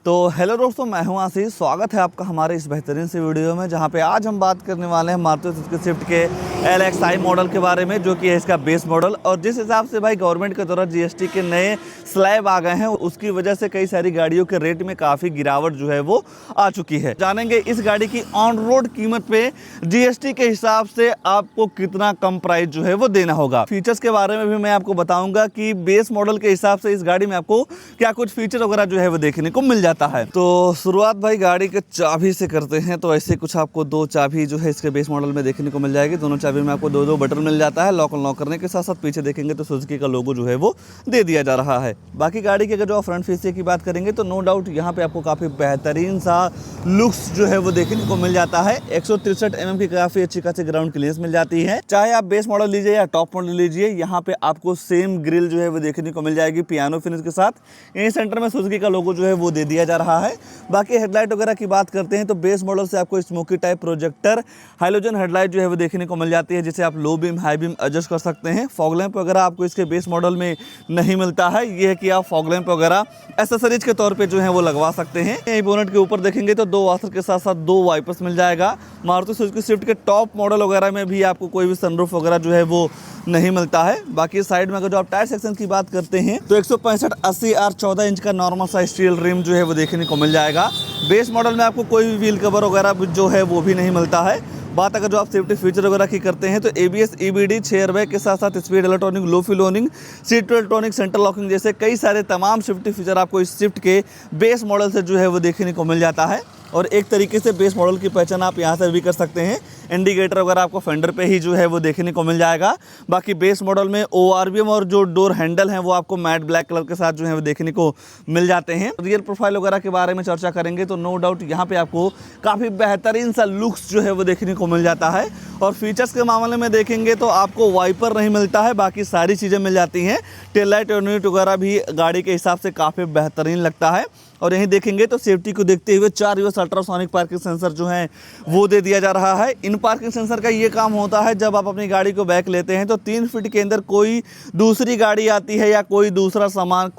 तो हेलो दोस्तों, मैं हूं आशीष। स्वागत है आपका हमारे इस बेहतरीन से वीडियो में, जहां पे आज हम बात करने वाले हैं मारुति सुजुकी स्विफ्ट के LXi मॉडल के बारे में, जो कि है इसका बेस मॉडल। और जिस हिसाब से भाई गवर्नमेंट के द्वारा GST के नए स्लैब आ गए हैं, उसकी वजह से कई सारी गाड़ियों के रेट में काफ़ी गिरावट जो है वो आ चुकी है। जानेंगे इस गाड़ी की ऑन रोड कीमत पे GST के हिसाब से आपको कितना कम प्राइस जो है वो देना होगा। फीचर्स के बारे में भी मैं आपको बताऊंगा कि बेस मॉडल के हिसाब से इस गाड़ी में आपको क्या कुछ फीचर वगैरह जो है वो देखने को मिल जाता है। तो शुरुआत भाई गाड़ी के चाबी से करते हैं। तो ऐसे कुछ आपको दो चाबी जो है इसके बेस मॉडल में देखने को मिल जाएगी। दोनों चाबी में आपको दो बटन मिल जाता है। लॉक अनलॉक करने के साथ साथ पीछे देखेंगे तो सुजुकी का लोगो जो है वो दे दिया जा रहा है। बाकी गाड़ी के अगर जो फ्रंट फीचर की बात करेंगे तो नो डाउट यहाँ पे आपको काफ़ी बेहतरीन सा लुक्स जो है वो देखने को मिल जाता है। 163 mm की काफ़ी अच्छी खासी ग्राउंड क्लियरेंस मिल जाती है। चाहे आप बेस मॉडल लीजिए या टॉप मॉडल लीजिए, यहाँ पे आपको सेम ग्रिल जो है वो देखने को मिल जाएगी पियानो फिनिश के साथ। यहीं सेंटर में सुजुकी का लोगो जो है वो दे दिया जा रहा है। बाकी हेडलाइट वगैरह की बात करते हैं तो बेस मॉडल से आपको smoky type projector halogen headlight जो है वो देखने को मिल जाती है, जिसे आप low beam high beam adjust कर सकते हैं। फॉग लैंप वगैरह आपको इसके बेस मॉडल में नहीं मिलता है। ये है कि आप फॉग लैंप वगैरह एसेसरीज के तौर पे जो है वो लगवा सकते हैं। यही बोनेट के ऊपर देखेंगे तो दो वॉशर के साथ साथ दो वाइपर्स मिल जाएगा। मारुति सुजुकी स्विफ्ट के टॉप मॉडल वगैरह में भी आपको कोई भी सनरूफ वगैरह जो है वो नहीं मिलता है। बाकी साइड में अगर जो आप टायर सेक्शन की बात करते हैं तो 165/80 R 14 इंच का नॉर्मल सा स्टील रिम जो है वो देखने को मिल जाएगा। बेस मॉडल में आपको कोई भी व्हील कवर वगैरह जो है वो भी नहीं मिलता है। बात अगर जो आप सेफ्टी फीचर वगैरह की करते हैं तो ABS EBD 6 एयरबैग के साथ साथ स्पीड इलेक्ट्रॉनिक, लो fuel warning, seat electronic, centre locking जैसे कई सारे तमाम सेफ्टी फीचर आपको इस स्विफ्ट के बेस मॉडल से जो है वो देखने को मिल जाता है। और एक तरीके से बेस मॉडल की पहचान आप यहाँ से भी कर सकते हैं। इंडिकेटर वगैरह आपको फेंडर पे ही जो है वो देखने को मिल जाएगा। बाकी बेस मॉडल में ORVM और जो डोर हैंडल हैं वो आपको मैट ब्लैक कलर के साथ जो है वो देखने को मिल जाते हैं। रियर प्रोफाइल वगैरह के बारे में चर्चा करेंगे तो नो डाउट यहाँ पे आपको काफ़ी बेहतरीन सा लुक्स जो है वो देखने को मिल जाता है। और फीचर्स के मामले में देखेंगे तो आपको वाइपर नहीं मिलता है, बाकी सारी चीज़ें मिल जाती हैं। टेल लाइट यूनिट वगैरह भी गाड़ी के हिसाब से काफ़ी बेहतरीन लगता है। और यहीं देखेंगे तो सेफ्टी को देखते हुए 4 रिवर्स अल्ट्रासोनिक पार्किंग सेंसर जो है वो दे दिया जा रहा है। इन पार्किंग सेंसर का ये काम होता है, जब आप अपनी गाड़ी को बैक लेते हैं तो 3 फीट के अंदर कोई दूसरी गाड़ी आती है या कोई दूसरा सामान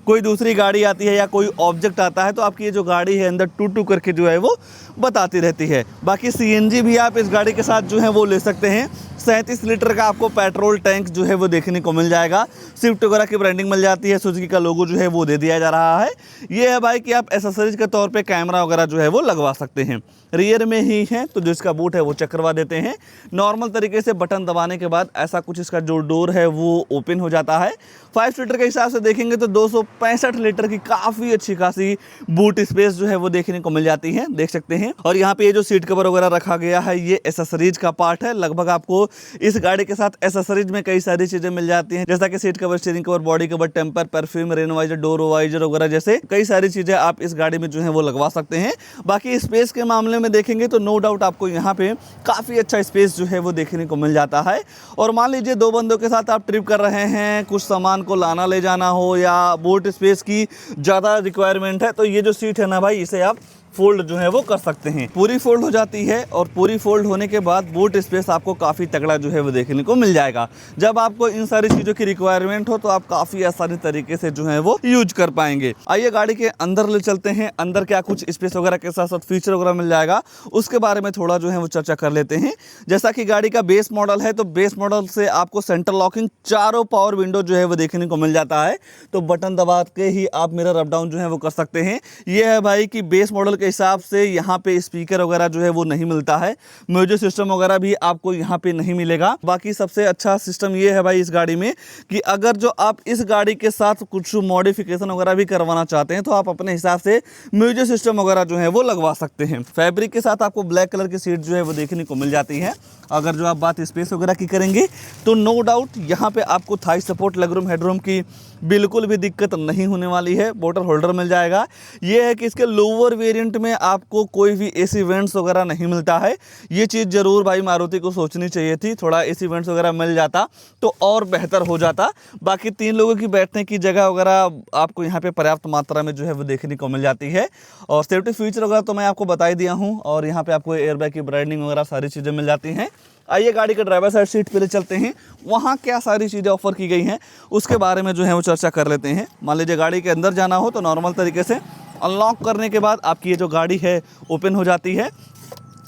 कोई दूसरी गाड़ी आती है या कोई ऑब्जेक्ट आता है तो आपकी ये जो गाड़ी है अंदर टू करके जो है वो बताती रहती है। बाकी CNG भी आप इस गाड़ी के साथ जो है वो ले सकते हैं। 37 लीटर का आपको पेट्रोल टैंक जो है वो देखने को मिल जाएगा। स्विफ्ट वगैरह की ब्रांडिंग मिल जाती है। सुजुकी का लोगो जो है वो दे दिया जा रहा है। ये है भाई कि आप एसेसरीज के तौर पे कैमरा वगैरह जो है वो लगवा सकते हैं। रियर में ही है तो जो इसका बूट है वो चेक करवा देते हैं। नॉर्मल तरीके से बटन दबाने के बाद ऐसा कुछ इसका जो डोर है वो ओपन हो जाता है। 5 सीटर के हिसाब से देखेंगे तो 265 लीटर की काफ़ी अच्छी खासी बूट स्पेस जो है वो देखने को मिल जाती है, देख सकते हैं। और यहाँ पे ये जो सीट कवर वगैरह रखा गया है ये एसेसरीज का पार्ट है। लगभग आपको इस गाड़ी के साथ एसेसरीज में कई सारी चीजें मिल जाती हैं, जैसा कि seat cover, steering cover, body cover, टेम्पर, perfume, rain visor, door visor वगैरह जैसे कई सारी चीजें आप इस गाड़ी में जो है वो लगवा सकते हैं। बाकी स्पेस के मामले में देखेंगे तो नो डाउट आपको यहाँ पे काफी अच्छा स्पेस जो है वो देखने को मिल जाता है। और मान लीजिए 2 बंदों के साथ आप ट्रिप कर रहे हैं, कुछ सामान को लाना ले जाना हो या बूट स्पेस की ज्यादा रिक्वायरमेंट है तो ये जो सीट है ना भाई, इसे आप फोल्ड जो है वो कर सकते हैं। पूरी फोल्ड हो जाती है और पूरी फोल्ड होने के बाद बूट स्पेस आपको काफ़ी तगड़ा जो है वो देखने को मिल जाएगा। जब आपको इन सारी चीज़ों की रिक्वायरमेंट हो तो आप काफ़ी आसानी तरीके से जो है वो यूज कर पाएंगे। आइए गाड़ी के अंदर ले चलते हैं। अंदर क्या कुछ स्पेस वगैरह के साथ साथ फीचर वगैरह मिल जाएगा, उसके बारे में थोड़ा जो है वो चर्चा कर लेते हैं। जैसा कि गाड़ी का बेस मॉडल है तो बेस मॉडल से आपको सेंटर लॉकिंग, चारों पावर विंडो जो है वो देखने को मिल जाता है। तो बटन दबा के ही आप मिरर अप डाउन जो है वो कर सकते हैं। ये है भाई कि बेस मॉडल के हिसाब से यहाँ पे स्पीकर वगैरह जो है वो नहीं मिलता है। म्यूजिक सिस्टम वगैरह भी आपको यहाँ पे नहीं मिलेगा। बाकी सबसे अच्छा सिस्टम ये है भाई इस गाड़ी में कि अगर जो आप इस गाड़ी के साथ कुछ मॉडिफिकेशन वगैरह भी करवाना चाहते हैं तो आप अपने हिसाब से म्यूजिक सिस्टम वगैरह जो है वो लगवा सकते हैं। फैब्रिक के साथ आपको ब्लैक कलर की सीट जो है वो देखने को मिल जाती है। अगर जो आप बात स्पेस वगैरह की करेंगे तो नो डाउट यहाँ पे आपको थाई सपोर्ट, लेगरूम, हेडरूम की बिल्कुल भी दिक्कत नहीं होने वाली है। बोतल होल्डर मिल जाएगा। ये है कि इसके लोअर वेरिएंट में आपको कोई भी AC वेंट्स वगैरह नहीं मिलता है। ये चीज़ ज़रूर भाई मारुति को सोचनी चाहिए थी, थोड़ा AC वेंट्स वगैरह मिल जाता तो और बेहतर हो जाता। बाकी 3 लोगों की बैठने की जगह वगैरह आपको यहाँ पे पर्याप्त मात्रा में जो है वो देखने को मिल जाती है। और सेफ्टी फीचर वगैरह तो मैं आपको बता ही दिया हूँ। और यहाँ पे आपको एयरबैग की ब्रांडिंग वगैरह सारी चीज़ें मिल जाती हैं। आइए गाड़ी के ड्राइवर साइड सीट पे ले चलते हैं, वहाँ क्या सारी चीज़ें ऑफर की गई हैं उसके बारे में जो है वो चर्चा कर लेते हैं। मान लीजिए गाड़ी के अंदर जाना हो तो नॉर्मल तरीके से अनलॉक करने के बाद आपकी ये जो गाड़ी है ओपन हो जाती है।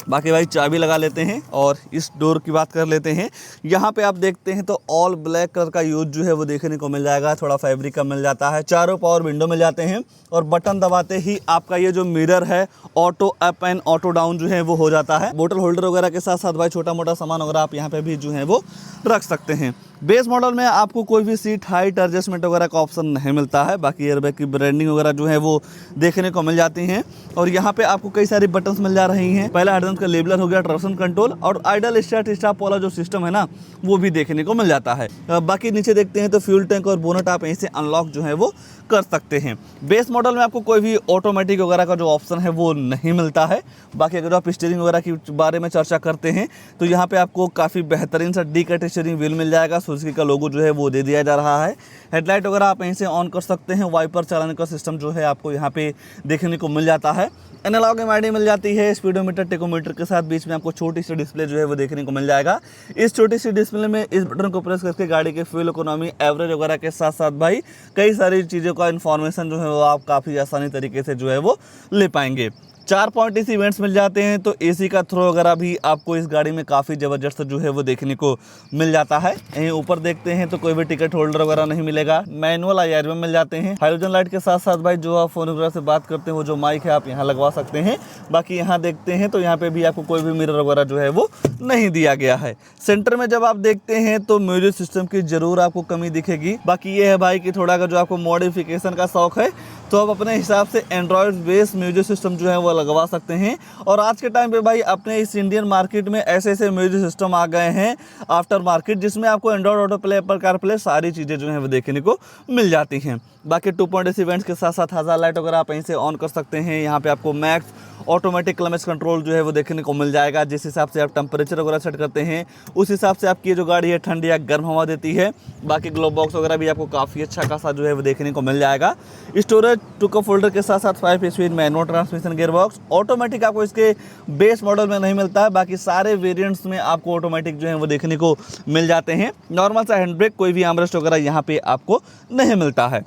बाकी भाई चाबी लगा लेते हैं और इस डोर की बात कर लेते हैं। यहाँ पे आप देखते हैं तो ऑल ब्लैक कलर का यूज जो है वो देखने को मिल जाएगा, थोड़ा फैब्रिक का मिल जाता है, चारों पावर विंडो मिल जाते हैं और बटन दबाते ही आपका ये जो मिरर है auto up and auto down जो है वो हो जाता है। बोतल होल्डर वगैरह के साथ साथ भाई छोटा मोटा सामान वगैरह आप यहाँ पे भी जो है वो रख सकते हैं। बेस मॉडल में आपको कोई भी सीट हाइट एडजस्टमेंट वगैरह का ऑप्शन नहीं मिलता है। बाकी एयरबैग की ब्रांडिंग वगैरह जो है वो देखने को मिल जाती हैं और यहाँ पे आपको कई सारी बटन्स मिल जा रही हैं। पहला हेडलाइट का लेबलर हो गया, ट्रैक्शन कंट्रोल और आइडल स्टार्ट स्टॉप वाला जो सिस्टम है ना वो भी देखने को मिल जाता है। बाकी नीचे देखते हैं तो फ्यूल टैंक और बोनट आप यहीं से अनलॉक जो है वो कर सकते हैं। बेस मॉडल में आपको कोई भी ऑटोमेटिक वगैरह का जो ऑप्शन है वो नहीं मिलता है। बाकी अगर आप स्टीयरिंग वगैरह के बारे में चर्चा करते हैं तो यहाँ पे आपको काफ़ी बेहतरीन सा डी कट स्टीयरिंग व्हील मिल जाएगा, सुजुकी का लोगो जो है वो दे दिया जा रहा है। हेडलाइट वगैरह आप यहीं से ऑन कर सकते हैं। वाइपर चलाने का सिस्टम जो है आपको यहाँ पे देखने को मिल जाता है। एनालॉग एमआईडी मिल जाती है, स्पीडोमीटर टेकोमीटर के साथ बीच में आपको छोटी सी डिस्प्ले जो है वो देखने को मिल जाएगा। इस छोटी सी डिस्प्ले में इस बटन को प्रेस करके गाड़ी के फ्यूल इकोनॉमी, एवरेज वगैरह के साथ साथ भाई कई सारी चीज़ों का इन्फॉर्मेशन जो है वो आप काफ़ी आसानी तरीके से जो है वो ले पाएंगे। 4 पॉइंट इस इवेंट्स मिल जाते हैं तो एसी का थ्रो वगैरह भी आपको इस गाड़ी में काफ़ी ज़बरदस्त जो है वो देखने को मिल जाता है। यहीं ऊपर देखते हैं तो कोई भी टिकट होल्डर वगैरह नहीं मिलेगा। मैनुअल IR में मिल जाते हैं। हाइड्रोजन लाइट के साथ साथ भाई जो आप फोन वगैरह से बात करते हैं वो जो माइक है आप यहाँ लगवा सकते हैं। बाकी यहाँ देखते हैं तो यहाँ पे भी आपको कोई भी मिरर वगैरह जो है वो नहीं दिया गया है। सेंटर में जब आप देखते हैं तो म्यूजिक सिस्टम की जरूर आपको कमी दिखेगी। बाकी ये है भाई कि थोड़ा अगर जो आपको मॉडिफिकेशन का शौक है तो आप अपने हिसाब से एंड्रॉयड बेस्ड म्यूजिक सिस्टम जो है वो लगवा सकते हैं। और आज के टाइम पे भाई अपने इस इंडियन मार्केट में ऐसे ऐसे म्यूजिक सिस्टम आ गए हैं आफ्टर मार्केट जिसमें आपको Android auto play, Apple CarPlay सारी चीज़ें जो है वो देखने को मिल जाती हैं। बाकी 2 पॉइंट इवेंट्स के साथ साथ हज़ार लाइट वगैरह आप यहीं से ऑन कर सकते हैं। यहाँ पे आपको मैक्स ऑटोमेटिक क्लाइमेट कंट्रोल जो है वो देखने को मिल जाएगा। जिस हिसाब से आप टेम्परेचर वगैरह सेट करते हैं उस हिसाब से आपकी जो गाड़ी है ठंडी या गर्म हवा देती है। बाकी ग्लो बॉक्स वगैरह भी आपको काफ़ी अच्छा खासा जो है वो देखने को मिल जाएगा। स्टोरेज 2 कप होल्डर के साथ साथ 5 speed manual transmission gear box. Automatic आपको इसके बेस मॉडल में नहीं मिलता है, बाकी सारे वेरिएंट्स में आपको ऑटोमेटिक जो है वो देखने को मिल जाते हैं। नॉर्मल सा हैंड ब्रेक, कोई भी आर्मरेस्ट वगैरह यहाँ पे आपको नहीं मिलता है।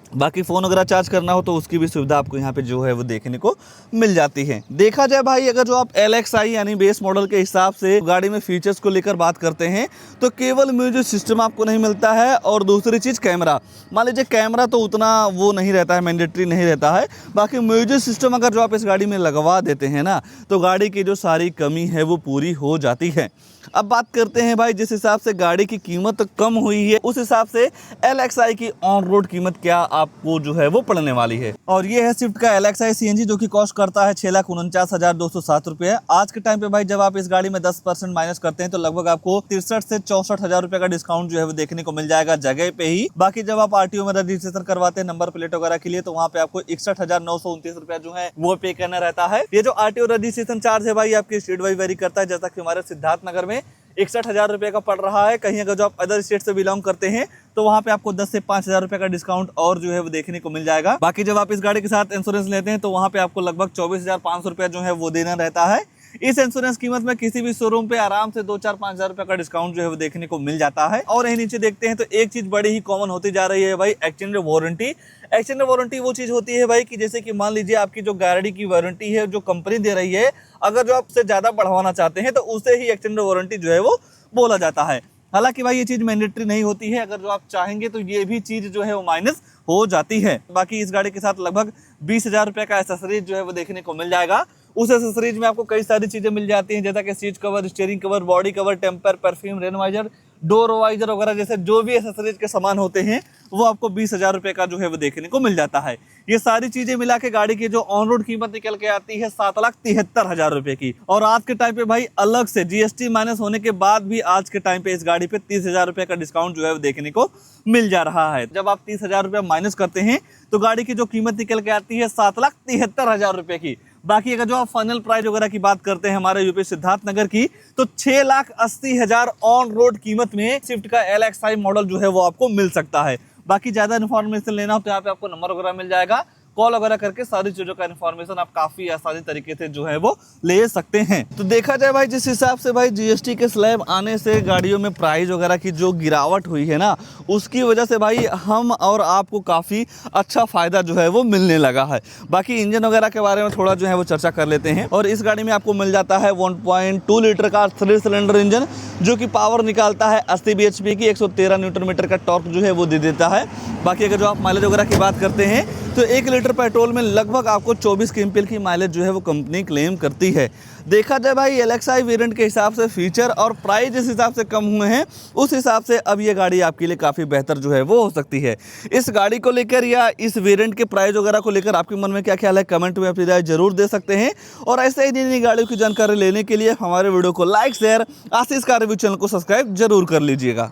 बाकी फ़ोन वगैरह चार्ज करना हो तो उसकी भी सुविधा आपको यहाँ पे जो है वो देखने को मिल जाती है। देखा जाए भाई अगर जो आप LXI यानी बेस मॉडल के हिसाब से गाड़ी में फीचर्स को लेकर बात करते हैं तो केवल म्यूजिक सिस्टम आपको नहीं मिलता है और दूसरी चीज़ कैमरा। मान लीजिए कैमरा तो उतना वो नहीं रहता है, मैंडेटरी नहीं रहता है। बाकी म्यूजिक सिस्टम अगर जो आप इस गाड़ी में लगवा देते हैं ना तो गाड़ी की जो सारी कमी है वो पूरी हो जाती है। अब बात करते हैं भाई जिस हिसाब से गाड़ी की कीमत कम हुई है उस हिसाब से LXI की ऑन रोड कीमत क्या आपको जो है वो पड़ने वाली है। और ये है स्विफ्ट का LXI CNG जो कि कॉस्ट करता है 6,49,207 रुपये। आज के टाइम पे भाई जब आप इस गाड़ी में 10% माइनस करते हैं तो लगभग आपको 63 से 64 हज़ार रुपये का डिस्काउंट जो है वो देखने को मिल जाएगा जगह पे ही। बाकी जब आप RTO में रजिस्ट्रेशन करवाते हैं नंबर प्लेट वगैरह के लिए तो वहाँ पे आपको 61,929 रुपया जो है वो पे करना रहता है। ये जो RTO रजिस्ट्रेशन चार्ज है भाई आपकी स्टेट वाइज वेरी करता है, जैसा कि हमारे सिद्धार्थ नगर में 61,000 रुपये का पड़ रहा है। कहीं अगर जो आप अदर स्टेट से बिलोंग करते हैं तो वहाँ पे आपको 10 से 5,000 रुपये का डिस्काउंट और जो है वो देखने को मिल जाएगा। बाकी जब आप इस गाड़ी के साथ इंश्योरेंस लेते हैं तो वहाँ पे आपको लगभग 24,500 रुपये जो है वो देना रहता है। इस इंश्योरेंस कीमत में किसी भी शोरूम पे आराम से 2-4-5,000 रुपये का डिस्काउंट जो है वो देखने को मिल जाता है। और यही नीचे देखते हैं तो एक चीज बड़ी ही कॉमन होती जा रही है भाई, एक्सचेंज वारंटी। एक्सचेंज वारंटी वो चीज होती है भाई कि जैसे कि मान लीजिए आपकी जो गाड़ी की वारंटी है जो कंपनी दे रही है, अगर जो आप उससे ज्यादा बढ़वाना चाहते हैं तो उसे ही एक्सचेंज वारंटी जो है वो बोला जाता है। हालांकि भाई ये चीज मैंडेटरी नहीं होती है, अगर जो आप चाहेंगे तो ये भी चीज जो है वो माइनस हो जाती है। बाकी इस गाड़ी के साथ लगभग 20,000 रुपये का एसेसरीज जो है वो देखने को मिल जाएगा। उस एसेसरीज में आपको कई सारी चीजें मिल जाती हैं जैसा कि seat cover, steering cover, body cover, टेम्पर, perfume, rain visor, door visor वगैरह जैसे जो भी एसेसरीज के सामान होते हैं वो आपको 20,000 रुपये का जो है वो देखने को मिल जाता है। ये सारी चीजें मिला के गाड़ी की जो ऑन रोड कीमत निकल के आती है 7,73,000 रुपये की। और आज के टाइम पे भाई अलग से GST माइनस होने के बाद भी आज के टाइम पे इस गाड़ी पे 30,000 रुपये का डिस्काउंट जो है वो देखने को मिल जा रहा है। जब आप 30,000 रुपये माइनस करते हैं तो गाड़ी की जो कीमत निकल के आती है 7,73,000 रुपये की। बाकी अगर जो आप फाइनल प्राइस वगैरह की बात करते हैं हमारे यूपी सिद्धार्थ नगर की तो 6,80,000 ऑन रोड कीमत में स्विफ्ट का LXI मॉडल जो है वो आपको मिल सकता है। बाकी ज्यादा इन्फॉर्मेशन लेना हो तो यहाँ पे आपको नंबर वगैरह मिल जाएगा, कॉल वगैरह करके सारी चीज़ों का इन्फॉर्मेशन आप काफ़ी आसानी तरीके से जो है वो ले सकते हैं। तो देखा जाए भाई जिस हिसाब से भाई जीएसटी के स्लैब आने से गाड़ियों में प्राइस वगैरह की जो गिरावट हुई है ना, उसकी वजह से भाई हम और आपको काफ़ी अच्छा फ़ायदा जो है वो मिलने लगा है। बाकी इंजन वगैरह के बारे में थोड़ा जो है वो चर्चा कर लेते हैं। और इस गाड़ी में आपको मिल जाता है 1.2 लीटर का 3 सिलेंडर इंजन, जो कि पावर निकालता है 80 bhp की, 113 न्यूटन मीटर का टॉर्क जो है वो दे देता है। बाकी अगर जो आप माइलेज वगैरह की बात करते हैं तो 1 लीटर पेट्रोल में लगभग आपको 24 kmpl की माइलेज जो है वो कंपनी क्लेम करती है। देखा जाए भाई LXi वेरिएंट के हिसाब से फीचर और प्राइस जिस हिसाब से कम हुए हैं, उस हिसाब से अब ये गाड़ी आपके लिए काफ़ी बेहतर जो है वो हो सकती है। इस गाड़ी को लेकर या इस वेरिएंट के प्राइस वगैरह को लेकर आपके मन में क्या ख्याल है, कमेंट में अपनी राय जरूर दे सकते हैं। और ऐसे ही नई गाड़ियों की जानकारी लेने के लिए हमारे वीडियो को लाइक शेयर, आशीष कार रिव्यू चैनल को सब्सक्राइब जरूर कर लीजिएगा।